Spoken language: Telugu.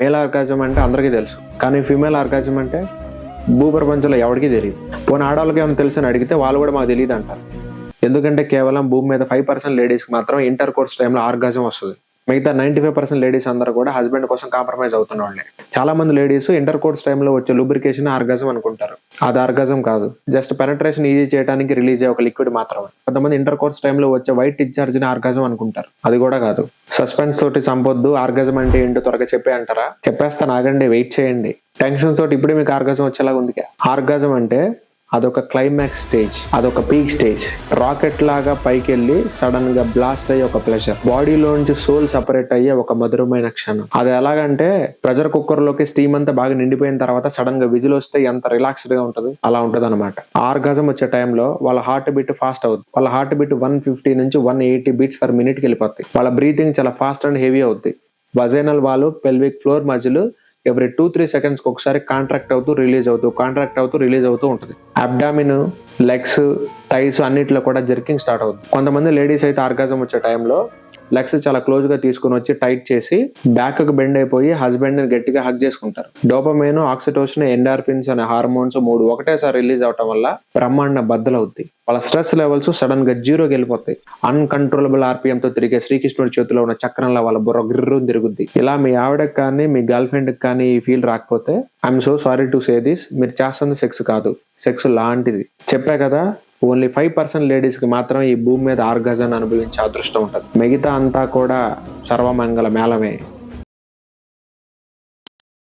మేల్ ఆర్గాజం అంటే అందరికీ తెలుసు, కానీ ఫీమేల్ ఆర్గాజం అంటే భూప్రపంచంలో ఎవరికీ తెలియదు. పోనీ ఆడవాళ్ళకి ఏమైనా తెలుసు అని అడిగితే వాళ్ళు కూడా మాకు తెలియదు అంటారు. ఎందుకంటే కేవలం భూమి మీద 5% లేడీస్కి మాత్రం ఇంటర్ కోర్స్ టైంలో ఆర్గాజం వస్తుంది. మిగతా 95% లేడీస్ అందరూ కూడా హస్బెండ్ కోసం కాంప్రమైజ్ అవుతున్న వాళ్ళే. చాలా మంది లేడీస్ ఇంటర్ కోర్స్ టైంలో వచ్చే లూబ్రికేషన్ ఆర్గాజం అనుకుంటారు. అది ఆర్గాజం కాదు, జస్ట్ పెనట్రేషన్ ఈజీ చేయడానికి రిలీజ్ అయ్యే ఒక లిక్విడ్ మాత్రమే. కొంతమంది ఇంటర్ కోర్స్ టైంలో వచ్చే వైట్ డిశ్చార్జ్ ని ఆర్గాజం అనుకుంటారు. అది కూడా కాదు. సస్పెన్స్ తోటి చంపొద్దు, ఆర్గాజం అంటే ఏంటో త్వరగా చెప్పే అంటారా? చెప్పేస్తాను, ఆగండి, వెయిట్ చేయండి. టెన్షన్ తోటి ఇప్పుడే మీకు ఆర్గాజం వచ్చేలాగా ఉంది. ఆర్గాజం అంటే అదొక క్లైమాక్స్ స్టేజ్, అదొక పీక్ స్టేజ్. రాకెట్ లాగా పైకి వెళ్ళి సడన్ గా బ్లాస్ట్ అయ్యే ఒక ప్లెజర్, బాడీలో నుంచి సోల్ సెపరేట్ అయ్యే ఒక మధురమైన క్షణం. అది ఎలాగంటే ప్రెషర్ కుక్కర్ లోకి స్టీమ్ అంతా బాగా నిండిపోయిన తర్వాత సడన్ గా విజిల్ వస్తే ఎంత రిలాక్స్డ్ గా ఉంటది, అలా ఉంటది అనమాట. ఆర్గాజం వచ్చే టైంలో వాళ్ళ హార్ట్ బీట్ ఫాస్ట్ అవుతుంది. వాళ్ళ హార్ట్ బీట్ 150 నుంచి 180 బీట్స్ పర్ మినిట్ కి వెళ్ళిపోతాయి. వాళ్ళ బ్రీతింగ్ చాలా ఫాస్ట్ అండ్ హెవీ అవుతుంది. వజైనల్ వాల్, పెల్విక్ ఫ్లోర్ మధ్యలో ఎవ్రీ 2-3 సెకండ్స్ ఒకసారి కాంట్రాక్ట్ అవుతూ రిలీజ్ అవుతూ ఉంటుంది. అబ్డామిన్, లెగ్స్, థైస్ అన్నిట్లో కూడా జర్కింగ్ స్టార్ట్ అవుతుంది. కొంతమంది లేడీస్ అయితే ఆర్గాజం వచ్చే టైంలో లెగ్స్ చాలా క్లోజ్ గా తీసుకుని వచ్చి టైట్ చేసి బ్యాక్ కు బెండ్ అయిపోయి హస్బెండ్ ని గట్టిగా హగ్ చేసుకుంటారు. డోపమైన్, ఆక్సిటోసిన్, ఎండార్ఫిన్స్ అనే హార్మోన్స్ 3 ఒకటేసారి రిలీజ్ అవటం వల్ల బ్రహ్మాండ బద్దలవుద్ది. వాళ్ళ స్ట్రెస్ లెవెల్స్ సడన్ గా 0కి వెళ్ళిపోతాయి. అన్కంట్రోలబుల్ ఆర్పిఎం తో తిరిగే శ్రీకృష్ణుడి చేతిలో ఉన్న చక్రంలో వాళ్ళ బుర్ర గిర్రు తిరుగుద్ది. ఇలా మీ ఆవిడకి కానీ మీ గర్ల్ ఫ్రెండ్ కి కానీ ఈ ఫీల్ రాకపోతే I'm so sorry to say this, మీరు చేస్తుంది సెక్స్ కాదు, సెక్స్ లాంటిది. చెప్పా కదా, ఓన్లీ 5% లేడీస్ కి మాత్రం ఈ భూమి మీద ఆర్గాజం అనుభవించే అదృష్టం ఉంటుంది. మిగతా అంతా కూడా సర్వమంగళ మేళమే.